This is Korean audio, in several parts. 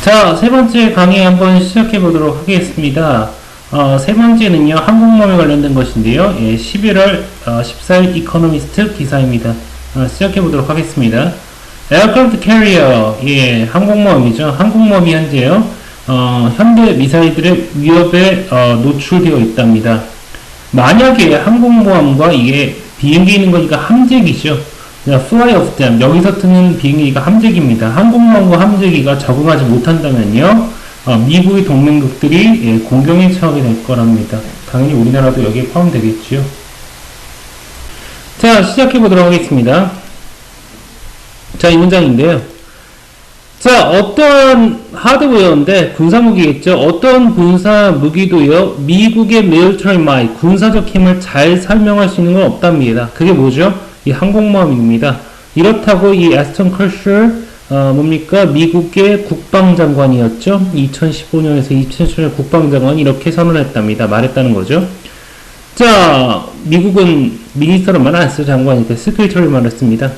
자, 세 번째 강의 한번 시작해 보도록 하겠습니다. 세 번째는요, 항공모함에 관련된 것인데요. 11월 14일 이코노미스트 기사입니다. 시작해 보도록 하겠습니다. 에어크래프트 캐리어, 항공모함이죠. 항공모함이 현재요, 현대 미사일들의 위협에 노출되어 있답니다. 만약에 항공모함과 이게 비행기 있는 거니까 함재기죠. fly off them. 여기서 뜨는 비행기가 함재기입니다. 항공모함과 함재기가 적응하지 못한다면요, 미국의 동맹국들이 공경에 처하게 될 거랍니다. 당연히 우리나라도 여기에 포함되겠지요. 자, 시작해 보도록 하겠습니다. 자, 이 문장인데요. 자, 어떤 하드웨어인데 군사무기겠죠. 어떤 군사무기도요, 미국의 military might, 군사적 힘을 잘 설명할 수 있는 건 없답니다. 그게 뭐죠? 이 항공모함입니다. 이렇다고 이 애스턴 커셔, 뭡니까? 미국의 국방장관이었죠. 2015년에서 2017년 국방장관이 이렇게 선언했답니다. 말했다는 거죠. 자, 미국은 미니스터로만 안 쓰죠. 장관이니까 스크리터리만 했습니다.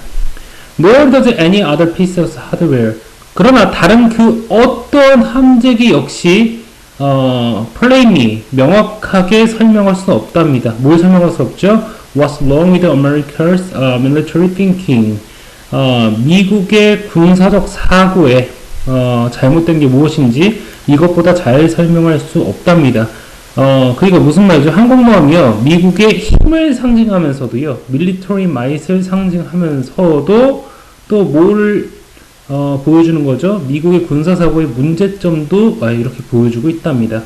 Nor does any other piece of hardware. 그러나 다른 그 어떤 함재기 역시 plainly, 명확하게 설명할 수는 없답니다. 뭘 설명할 수 없죠? What's wrong with America's military thinking? 미국의 군사적 사고에 잘못된 게 무엇인지 이것보다 잘 설명할 수 없답니다. 그러니까 무슨 말이죠? 항공모함이요, 미국의 힘을 상징하면서도요, military might을 상징하면서도 또 뭘 보여주는 거죠? 미국의 군사사고의 문제점도 이렇게 보여주고 있답니다.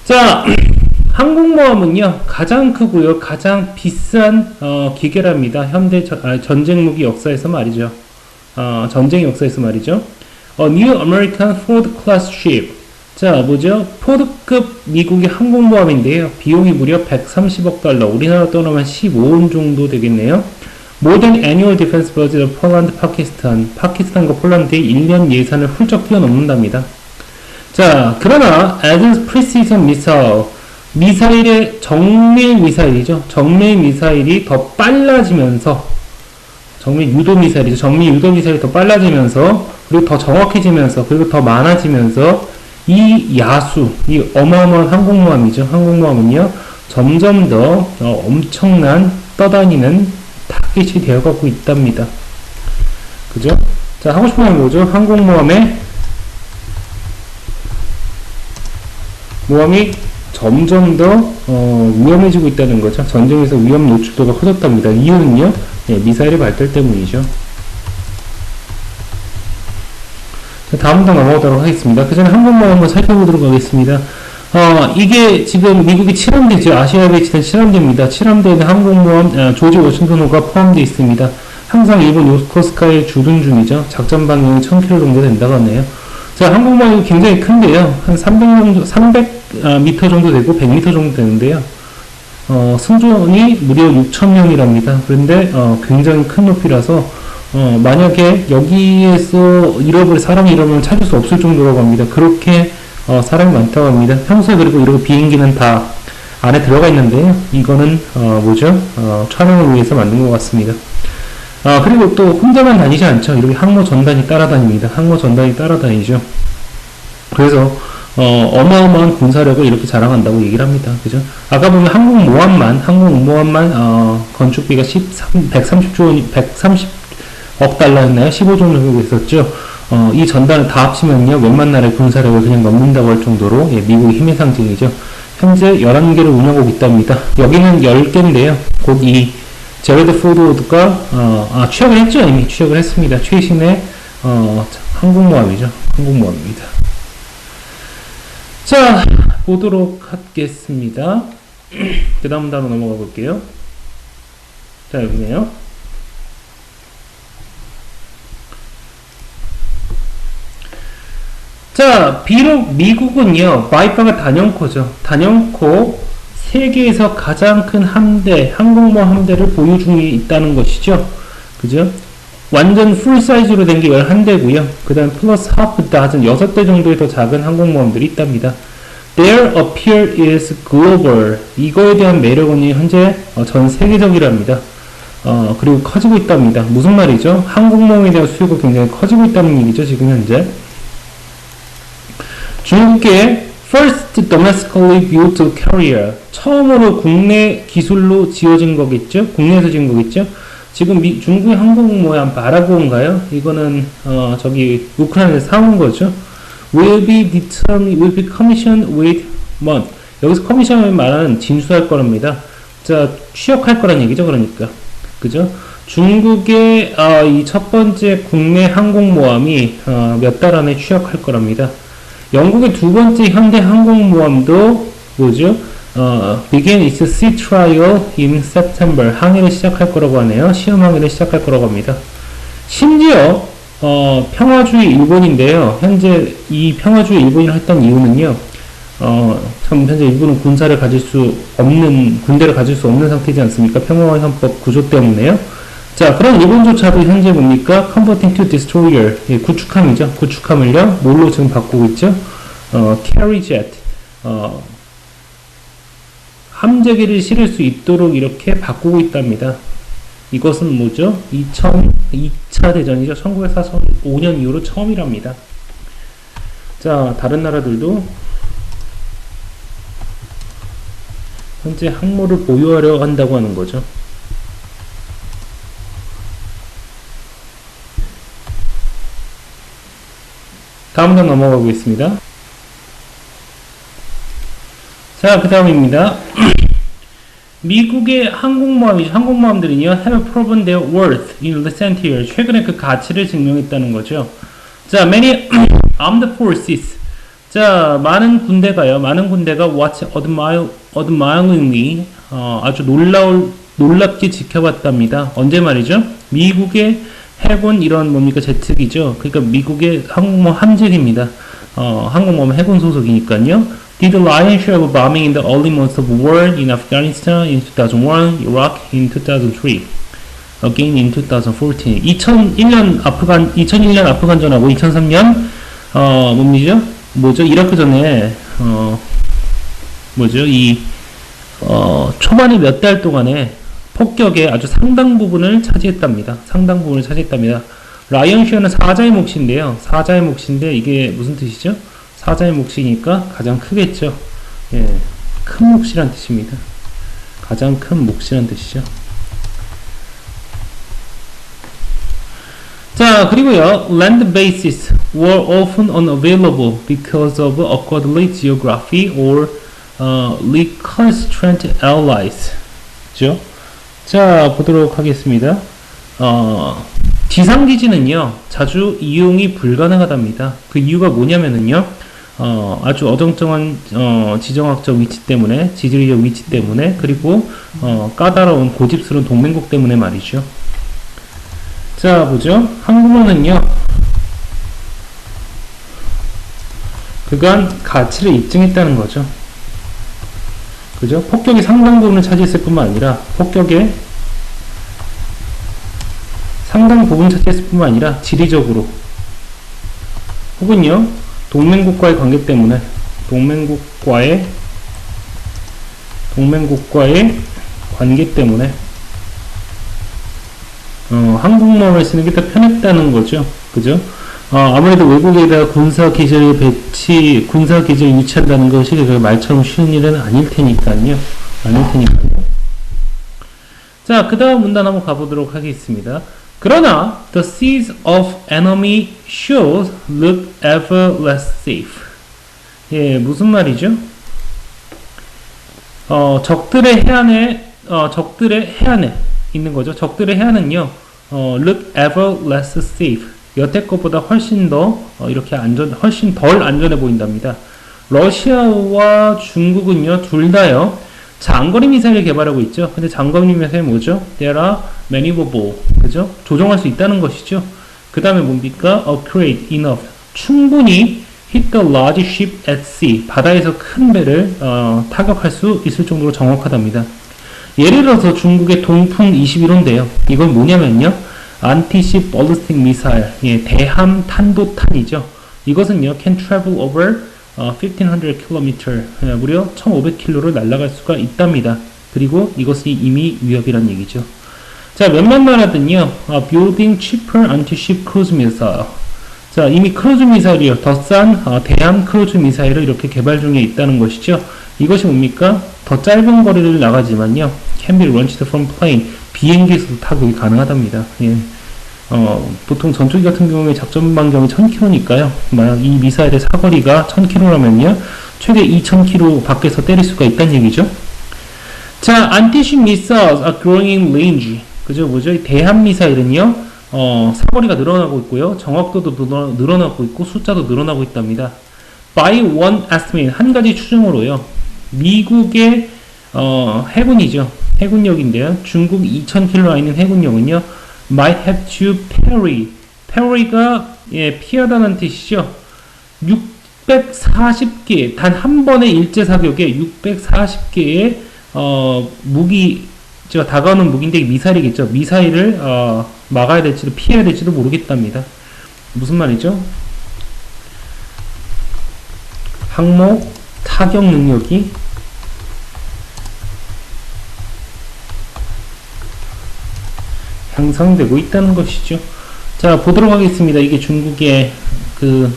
자, 항공모함은요, 가장 크고요, 가장 비싼 기계랍니다. 현대 전쟁 무기 역사에서 말이죠. 전쟁 역사에서 말이죠. New American Ford Class Ship. 자, 뭐죠? 포드급 미국의 항공모함인데요. 비용이 무려 130억 달러, 우리나라 돈으로 15원 정도 되겠네요. Modern Annual Defense Budget of Poland, Pakistan. 파키스탄과 폴란드의 1년 예산을 훌쩍 뛰어넘는답니다. 자, 그러나 as precision missile, 미사일의 정밀 미사일이죠. 정밀 미사일이 더 빨라지면서, 정밀 유도 미사일이죠. 정밀 유도 미사일이 더 빨라지면서, 그리고 더 정확해지면서, 그리고 더 많아지면서, 이 야수, 이 어마어마한 항공모함이죠. 항공모함은요, 점점 더 엄청난 떠다니는 타깃이 되어가고 있답니다. 그죠? 자, 하고 싶은 말 뭐죠? 항공모함의 모함이 점점 더 위험해지고 있다는 거죠. 전쟁에서 위험 노출도가 커졌답니다. 이유는요, 미사일의 발달 때문이죠. 자, 다음 문장 넘어가도록 하겠습니다. 그 전에 항공모함 한번 살펴보도록 하겠습니다. 이게 지금 미국이 7함대죠. 아시아에 배치된 7함대입니다. 7함대에는 항공모함 조지 워싱턴호가 포함되어 있습니다. 항상 일본 요코스카에 주둔 중이죠. 작전 반경이 1000km 정도 된다고 하네요. 자, 항공모함이 굉장히 큰데요. 한 300m 정도 되고 100m 정도 되는데요. 승조원이 무려 6,000명이랍니다. 그런데 굉장히 큰 높이라서 만약에 여기에서 사람이 잃어버리면 찾을 수 없을 정도라고 합니다. 그렇게 사람이 많다고 합니다. 평소에 그리고 이렇게 비행기는 다 안에 들어가 있는데요. 이거는 뭐죠? 촬영을 위해서 만든 것 같습니다. 그리고 또 혼자만 다니지 않죠. 이렇게 항모 전단이 따라다닙니다. 항모 전단이 따라다니죠. 그래서 어마어마한 군사력을 이렇게 자랑한다고 얘기를 합니다. 그죠? 아까 보면 항공모함만 건축비가 130억 달러였나요? 15조 정도 있었죠. 이 전단을 다 합치면요, 몇만 나라의 군사력을 그냥 넘는다고 할 정도로, 미국의 힘의 상징이죠. 현재 11개를 운영하고 있답니다. 여기는 10개인데요. 곧 이 제레드 포드가 취역을 했죠. 이미 취역을 했습니다. 최신의 항공모함이죠. 항공모함입니다. 자, 보도록 하겠습니다. 그 다음 단어 넘어가 볼게요. 자, 여기네요. 자, 비록 미국은요, 바이파가 단연코죠. 단연코 세계에서 가장 큰 항공모함 함대를 보유 중에 있다는 것이죠. 그죠? 완전 풀 사이즈로 된 게 11대고요. 그 다음 플러스 하프 다즌 6대 정도의 더 작은 항공모함들이 있답니다. Their appeal is global. 이거에 대한 매력은 현재 전 세계적이랍니다. 그리고 커지고 있답니다. 무슨 말이죠? 항공모함에 대한 수요가 굉장히 커지고 있다는 얘기죠, 지금 현재. 중국의 first domestically built carrier. 처음으로 국내 기술로 지어진 거겠죠? 국내에서 지은 거겠죠? 지금 중국의 항공 모양 바라고인가요? 이거는 저기 우크라이나에서 사온 거죠. will be commissioned with month. 여기서 커미션을 말하는 진수할 거랍니다. 자, 취역할 거란 얘기죠, 그러니까. 그죠? 중국의 이 첫 번째 국내 항공모함이 몇 달 안에 취역할 거랍니다. 영국의 두 번째 현대 항공모함도 뭐죠? begin its sea trial in September. 항해를 시작할 거라고 하네요. 시험 항해를 시작할 거라고 합니다. 심지어 평화주의 일본인데요. 현재 이 평화주의 일본이라 했던 이유는요. 참 현재 일본은 군대를 가질 수 없는 상태지 않습니까? 평화와 헌법 구조 때문에요. 자, 그럼 일본조차도 현재 뭡니까? converting to destroyer. 예, 구축함이죠. 구축함을요. 뭘로 지금 바꾸고 있죠? carry jet. 함재기를 실을 수 있도록 이렇게 바꾸고 있답니다. 이것은 뭐죠? 2차 대전이죠. 1945년 이후로 처음이랍니다. 자, 다른 나라들도 현재 항모를 보유하려 한다고 하는 거죠. 다음 장 넘어가 보겠습니다. 자, 그 다음입니다. 미국의 항공모함들은요, have proven their worth in recent years. 최근에 그 가치를 증명했다는 거죠. 자, many armed forces. 자, 많은 군대가 watch admiringly, 아주 놀랍게 지켜봤답니다. 언제 말이죠? 미국의 해군 이런 뭡니까? 제특이죠. 그러니까 미국의 항공모함 함재기입니다. 항공모함 해군 소속이니까요. Did the lion's share of bombing in the early months of war in Afghanistan in 2001, Iraq in 2003, again in 2014. 2001년 아프간전하고 2003년 뭐죠? 이라크 전에 초반에 몇 달 동안에 폭격의 아주 상당 부분을 차지했답니다. 라이언 쉐어는 사자의 몫인데요. 사자의 몫인데 이게 무슨 뜻이죠? 사자의 몫이니까 가장 크겠죠. 예, 큰 몫이란 뜻입니다. 가장 큰 몫이란 뜻이죠. 자, 그리고요, land bases were often unavailable because of awkwardly geography or recalcitrant allies. 그죠? 자, 보도록 하겠습니다. 지상기지는요, 자주 이용이 불가능하답니다. 그 이유가 뭐냐면은요, 아주 어정쩡한, 지정학적 위치 때문에, 지리적 위치 때문에, 그리고, 까다로운 고집스러운 동맹국 때문에 말이죠. 자, 보죠. 항공모는요, 그간 가치를 입증했다는 거죠. 그죠? 폭격이 상당 부분을 차지했을 뿐만 아니라, 지리적으로, 혹은요, 동맹국과의 관계 때문에, 항공모함을 쓰는 게 더 편했다는 거죠. 그죠? 아무래도 외국에다가 군사기지를 유치한다는 것이 그 말처럼 쉬운 일은 아닐 테니까요. 자, 그 다음 문단 한번 가보도록 하겠습니다. 그러나, the seas of enemy shores look ever less safe. 예, 무슨 말이죠? 적들의 해안에 있는 거죠. 적들의 해안은요, look ever less safe. 여태 것보다 훨씬 덜 안전해 보인답니다. 러시아와 중국은요, 둘 다요, 장거리 미사일을 개발하고 있죠. 근데 장거리 미사일 뭐죠? There are maneuverable. 그죠? 조종할 수 있다는 것이죠. 그 다음에 뭡니까? Accurate enough. 충분히 hit the large ship at sea. 바다에서 큰 배를 타격할 수 있을 정도로 정확하답니다. 예를 들어서 중국의 동풍 21호인데요. 이건 뭐냐면요, Anti-ship ballistic missile. 예, 대함 탄도탄이죠. 이것은요, can travel over 1500 km, 무려 1500km를 날아갈 수가 있답니다. 그리고 이것이 이미 위협이란 얘기죠. 자, 몇몇 나라들은요, building cheaper anti-ship cruise missile. 자, 이미 크루즈 미사일이요. 더 싼 대함 크루즈 미사일을 이렇게 개발 중에 있다는 것이죠. 이것이 뭡니까? 더 짧은 거리를 나가지만요. can be launched from plane. 비행기에서도 타격이 가능하답니다. 예. 보통 전투기 같은 경우에 작전 반경이 1000km니까요. 만약 이 미사일의 사거리가 1000km라면요. 최대 2000km 밖에서 때릴 수가 있다는 얘기죠. 자, anti-ship missiles are growing in range. 그죠? 뭐죠? 이 대함 미사일은요. 사거리가 늘어나고 있고요. 정확도도 늘어나고 있고 숫자도 늘어나고 있답니다. By one estimate, 한 가지 추정으로요. 미국의 해군이죠. 해군력인데요. 중국 2000km나 있는 해군력은요. might have to parry. parry가 예, 피하다는 뜻이죠. 640개, 단 한 번의 일제 사격에 640개의 무기 다가오는 무기인데 미사일이겠죠. 미사일을 막아야 될지도 피해야 될지도 모르겠답니다. 무슨 말이죠? 항모 타격 능력이 향상되고 있다는 것이죠. 자, 보도록 하겠습니다. 이게 중국의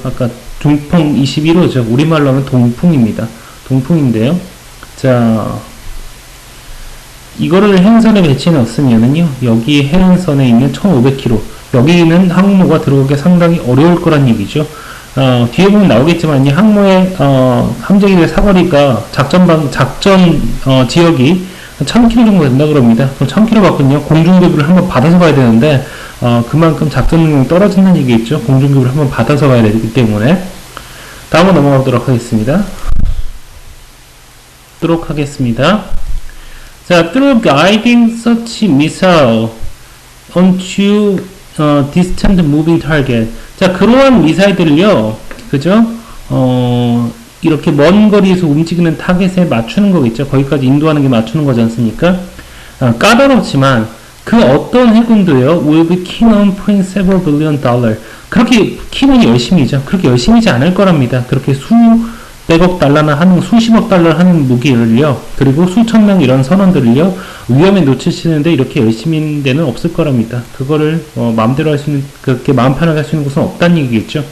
아까 동풍 21호죠. 우리말로 하면 동풍입니다. 동풍인데요. 자, 이거를 해안선에 배치해 놨으면은요, 여기 해안선에 있는 1500km, 여기는 항모가 들어오기 상당히 어려울 거란 얘기죠. 뒤에 보면 나오겠지만, 이 항모의, 함재기의 사거리가 작전 지역이 1000km 정도 된다 그럽니다. 그럼 1000km 밖은요, 공중기구를 한번 받아서 가야 되는데, 그만큼 작전 능력이 떨어진다는 얘기겠죠. 공중기구를 한번 받아서 가야 되기 때문에. 다음으로 넘어가도록 하겠습니다. 자, through guiding such missile onto distant moving target. 자, 그러한 미사일들을요, 그죠? 이렇게 먼 거리에서 움직이는 타겟에 맞추는 거겠죠. 거기까지 인도하는 게 맞추는 거지 않습니까? 까다롭지만 그 어떤 해군도요, will be keen on putting several billion dollar. 그렇게 keen은 열심이죠. 그렇게 열심이지 않을 거랍니다. 그렇게 수백억 달러나 하는, 수십억 달러 하는 무기를요, 그리고 수천 명 이런 선원들을요, 위험에 놓치시는데 이렇게 열심인 데는 없을 거랍니다. 그거를 마음대로 할 수 있는, 그렇게 마음 편하게 할 수 있는 곳은 없다는 얘기겠죠.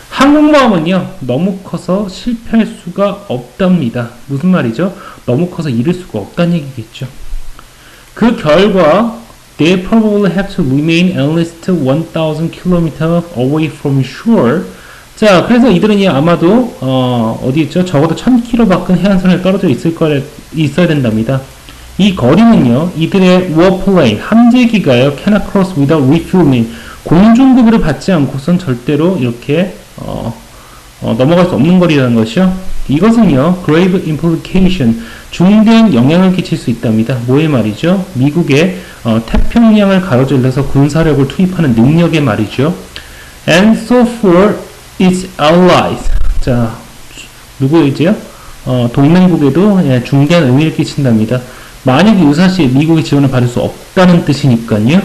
항공모함은요, 너무 커서 실패할 수가 없답니다. 무슨 말이죠? 너무 커서 잃을 수가 없다는 얘기겠죠. 그 결과 they probably have to remain at least 1000 km away from shore. 자, 그래서 이들은 아마도 어디 있죠? 적어도 1000km 밖은 해안선에 떨어져 있어야 된답니다. 이 거리는요, 이들의 warplane 함재기가요, cannot cross without refueling. 공중급유를 받지 않고선 절대로 이렇게 넘어갈 수 없는 거리라는 것이요. 이것은요, grave implication, 중대한 영향을 끼칠 수 있답니다. 뭐의 말이죠? 미국의 태평양을 가로질러서 군사력을 투입하는 능력의 말이죠. And so for its allies. 자, 누구이지요? 동맹국에도 중대한 의미를 끼친답니다. 만약에 유사시 미국의 지원을 받을 수 없다는 뜻이니까요.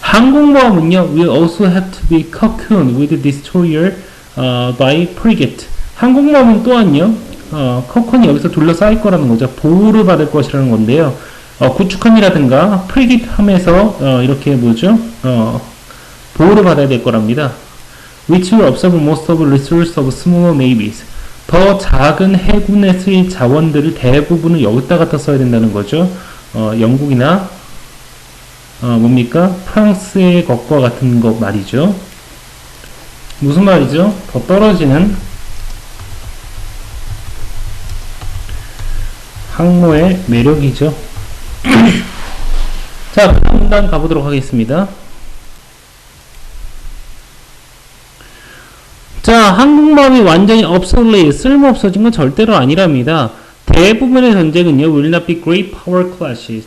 항공모함은요, will also have to be cocooned with destroyer by frigate. 항공모함은 또한요, 커컨이 여기서 둘러싸일 거라는 거죠. 보호를 받을 것이라는 건데요. 구축함이라든가 프리깃 함에서 이렇게 뭐죠? 보호를 받아야 될 거랍니다. Which will absorb most of the resources of smaller navies. 더 작은 해군에 쓰일 자원들을 대부분을 여기다 갖다 써야 된다는 거죠. 영국이나 뭡니까? 프랑스의 것과 같은 것 말이죠. 무슨 말이죠? 더 떨어지는 항모의 매력이죠. 자, 그 다음 문단 가보도록 하겠습니다. 자, 항공모함이 완전히 obsolete, 쓸모없어진 건 절대로 아니랍니다. 대부분의 전쟁은요, will not be great power clashes.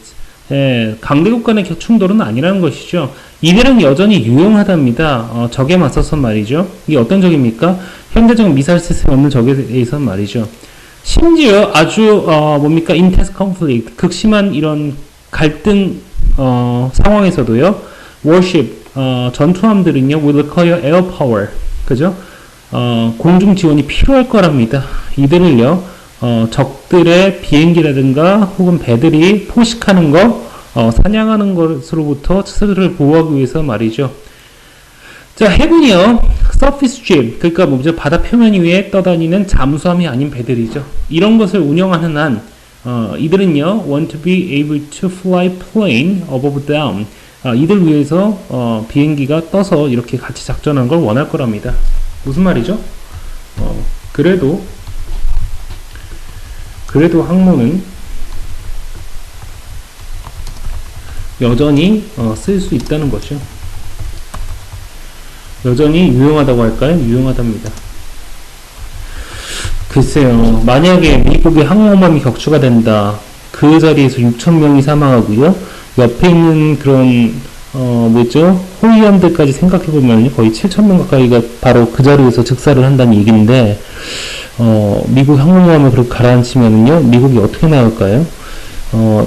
강대국 간의 충돌은 아니라는 것이죠. 이들은 여전히 유용하답니다. 적에 맞서서 말이죠. 이게 어떤 적입니까? 현대적 미사일 시스템 없는 적에 대해서 말이죠. 심지어 아주 뭡니까? intense conflict, 극심한 이런 갈등 상황에서도요. warship, 전투함들은요, will require air power, 그죠? 공중 지원이 필요할 거랍니다. 이들을요, 적들의 비행기라든가 혹은 배들이 포식하는 것, 사냥하는 것으로부터 스스로를 보호하기 위해서 말이죠. 자, 해군이요. 서피스 ship, 그러니까 뭐죠? 바다 표면 위에 떠다니는 잠수함이 아닌 배들이죠. 이런 것을 운영하는 한, 이들은요, want to be able to fly plane above down. 이들 위해서 비행기가 떠서 이렇게 같이 작전하는 걸 원할 거랍니다. 무슨 말이죠? 그래도 항모는 여전히 쓸 수 있다는 거죠. 여전히 유용하다고 할까요? 유용하답니다. 글쎄요, 만약에 미국의 항공모함이 격추가 된다. 그 자리에서 6,000명이 사망하고요. 옆에 있는 그런 뭐죠? 호위함들까지 생각해보면 거의 7,000명 가까이가 바로 그 자리에서 즉사를 한다는 얘기인데, 미국 항공모함을 그렇게 가라앉히면은요, 미국이 어떻게 나올까요?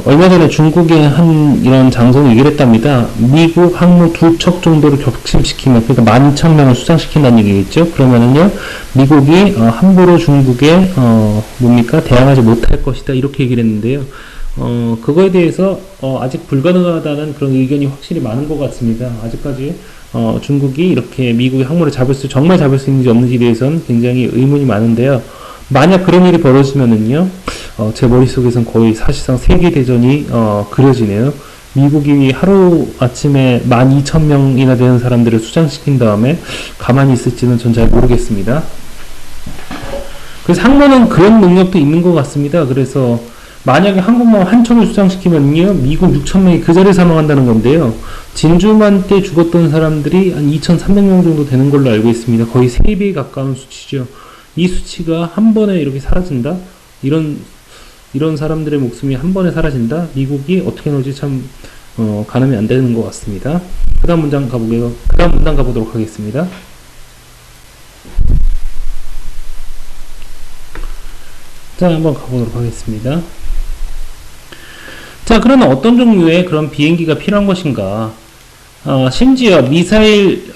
얼마 전에 중국의 한 이런 장소는 얘기를 했답니다. 미국 항모 2척 정도를 격침시키면, 그러니까 12,000명을 수상시킨다는 얘기겠죠? 그러면은요, 미국이, 함부로 중국에, 대항하지 못할 것이다. 이렇게 얘기를 했는데요. 그거에 대해서, 아직 불가능하다는 그런 의견이 확실히 많은 것 같습니다. 아직까지, 중국이 이렇게 미국의 항모를 정말 잡을 수 있는지 없는지에 대해서는 굉장히 의문이 많은데요. 만약 그런 일이 벌어지면은요, 제 머릿속에선 거의 사실상 세계대전이, 그려지네요. 미국이 하루 아침에 12,000명이나 되는 사람들을 수장시킨 다음에 가만히 있을지는 전 잘 모르겠습니다. 그래서 항모는 그런 능력도 있는 것 같습니다. 그래서 만약에 항공모함 한 척을 수장시키면요, 미국 6,000명이 그 자리에 사망한다는 건데요. 진주만 때 죽었던 사람들이 한 2,300명 정도 되는 걸로 알고 있습니다. 거의 3배에 가까운 수치죠. 이 수치가 한 번에 이렇게 사라진다? 이런 사람들의 목숨이 한 번에 사라진다? 미국이 어떻게 넣을지 참, 가늠이 안 되는 것 같습니다. 그 다음 문장 가보도록 하겠습니다. 자, 한번 가보도록 하겠습니다. 자, 그러면 어떤 종류의 그런 비행기가 필요한 것인가? 심지어 미사일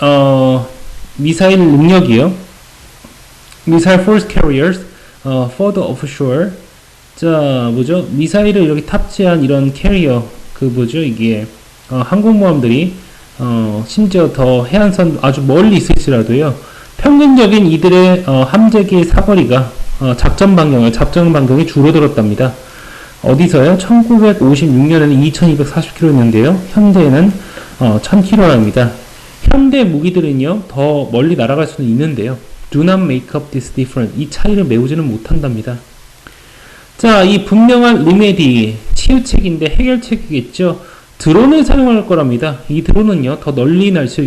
능력이요. 미사일 force carriers, further offshore. 자, 미사일을 이렇게 탑재한 이런 캐리어, 이게, 항공모함들이, 심지어 더 해안선 아주 멀리 있을지라도요, 평균적인 이들의, 함재기의 사거리가, 작전 반경이 줄어들었답니다. 어디서요? 1956년에는 2240km였는데요, 현재는, 1000km랍니다. 현대 무기들은요, 더 멀리 날아갈 수는 있는데요, do not make up this difference. 이 차이를 메우지는 못한답니다. 자, 이 분명한 리메디, 치유책인데 해결책이겠죠. 드론을 사용할 거랍니다. 이 드론은요, 더 멀리 날 수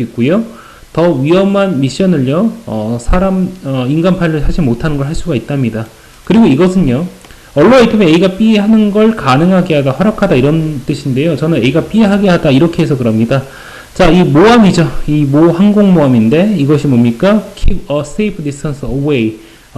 있고요. 더 위험한 미션을요, 인간 파일럿이 하지 못하는 걸 할 수가 있답니다. 그리고 이것은요, 언론에 뜨면 A가 B 하는 걸 가능하게 하다, 허락하다 이런 뜻인데요. 저는 A가 B 하게 하다 이렇게 해서 그럽니다. 자, 이 모함이죠. 이 항공모함인데 이것이 뭡니까? Keep a safe distance away.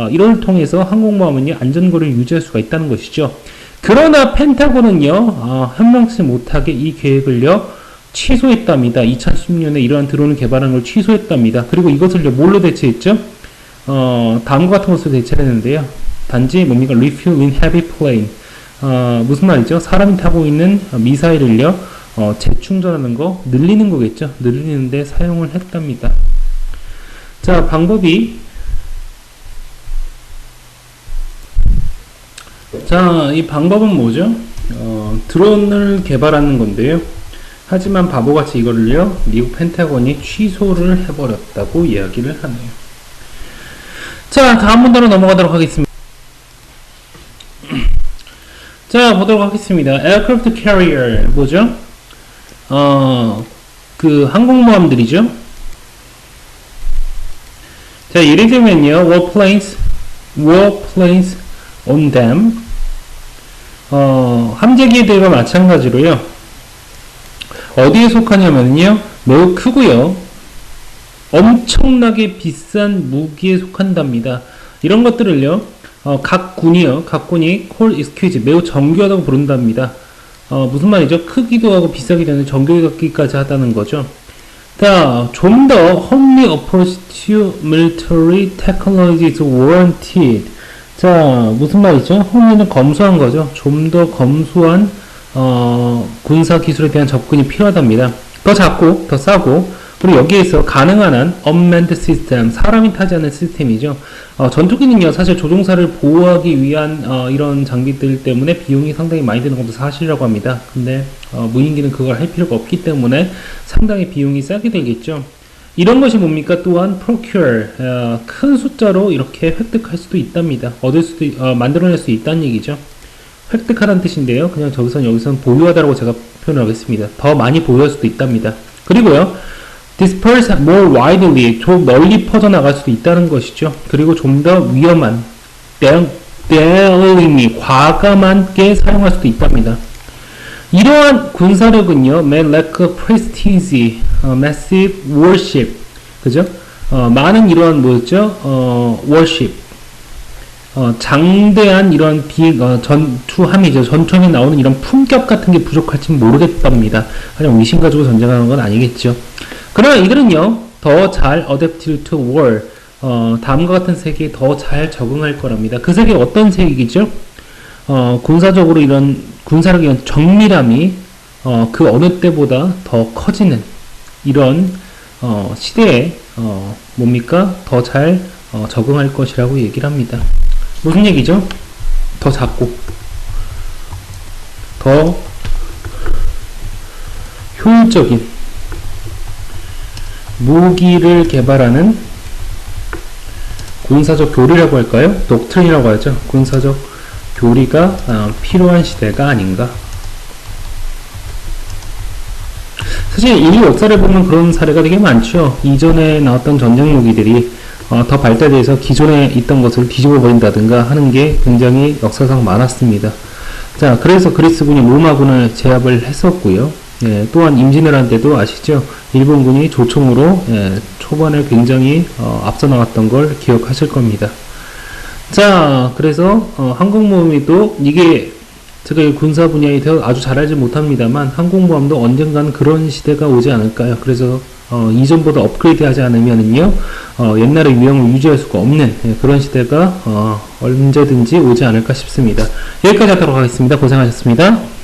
이를 통해서 항공모함은요, 안전거리를 유지할 수가 있다는 것이죠. 그러나 펜타곤은요, 현명치 못하게 이 계획을요, 취소했답니다. 2016년에 이러한 드론을 개발한 걸 취소했답니다. 그리고 이것을요, 뭘로 대체했죠? 다음과 같은 것으로 대체를 했는데요. 단지 refuel in heavy plane. 무슨 말이죠? 사람이 타고 있는 미사일을요, 재충전하는 거, 늘리는 거겠죠? 늘리는데 사용을 했답니다. 자, 이 방법은 뭐죠? 드론을 개발하는 건데요. 하지만 바보같이 이거를요, 미국 펜타곤이 취소를 해버렸다고 이야기를 하네요. 자, 다음 문단으로 넘어가도록 하겠습니다. 자, 보도록 하겠습니다. Aircraft carrier, 뭐죠? 항공모함들이죠. 자, 예를 들면요, warplanes on them. 함재기들과 마찬가지로요, 어디에 속하냐면요, 매우 크고요, 엄청나게 비싼 무기에 속한답니다. 이런 것들을요, 각 군이 call exquisite, 매우 정교하다고 부른답니다. 무슨 말이죠? 크기도 하고 비싸기도 하는데 정교하기까지 하다는 거죠. 자, 좀 더 homely approach to military technology is warranted. 자, 무슨 말이죠? homely는 검소한 거죠. 좀 더 검소한 군사 기술에 대한 접근이 필요하답니다. 더 작고 더 싸고 그리고 여기에서 가능한 한 unmanned system, 사람이 타지 않는 시스템이죠. 전투기는요, 사실 조종사를 보호하기 위한 이런 장비들 때문에 비용이 상당히 많이 드는 것도 사실이라고 합니다. 근데 무인기는 그걸 할 필요가 없기 때문에 상당히 비용이 싸게 되겠죠. 이런 것이 뭡니까? 또한 procure, 큰 숫자로 이렇게 획득할 수도 있답니다. 만들어낼 수 있다는 얘기죠. 획득하라는 뜻인데요. 그냥 여기선 보유하다라고 제가 표현을 하겠습니다. 더 많이 보유할 수도 있답니다. 그리고요, disperse more widely, 좀 널리 퍼져나갈 수도 있다는 것이죠. 그리고 좀 더 위험한, daringly, 과감하게 사용할 수도 있답니다. 이러한 군사력은요, may lack prestige, massive worship, 그죠? 많은 이러한 worship, 장대한 이런 전투함이죠. 전투함에 나오는 이런 품격 같은 게 부족할지는 모르겠답니다. 그냥 위신 가지고 전쟁하는 건 아니겠죠. 그러나 이들은요, 더 잘 adapted to war, 다음과 같은 세계에 더 잘 적응할 거랍니다. 그 세계 어떤 세계이죠? 군사적으로 이런 군사력의 이런 정밀함이 그 어느 때보다 더 커지는 이런 시대에 뭡니까? 더 잘 적응할 것이라고 얘기를 합니다. 무슨 얘기죠? 더 작고 더 효율적인 무기를 개발하는 군사적 교리라고 할까요? 독트린이라고 하죠. 군사적 교리가 필요한 시대가 아닌가. 사실 인류 역사를 보면 그런 사례가 되게 많죠. 이전에 나왔던 전쟁 무기들이 더 발달돼서 기존에 있던 것을 뒤집어 버린다든가 하는 게 굉장히 역사상 많았습니다. 자, 그래서 그리스군이 로마군을 제압을 했었고요. 예, 또한 임진왜란 때도 아시죠? 일본군이 조총으로 초반에 굉장히 앞서 나갔던 걸 기억하실 겁니다. 자, 그래서 항공모함이 또 이게 제가 군사 분야에 대해 아주 잘 알지 못합니다만 항공모함도 언젠간 그런 시대가 오지 않을까요? 그래서 이전보다 업그레이드 하지 않으면은요, 옛날의 유형을 유지할 수가 없는 그런 시대가 언제든지 오지 않을까 싶습니다. 여기까지 하도록 하겠습니다. 고생하셨습니다.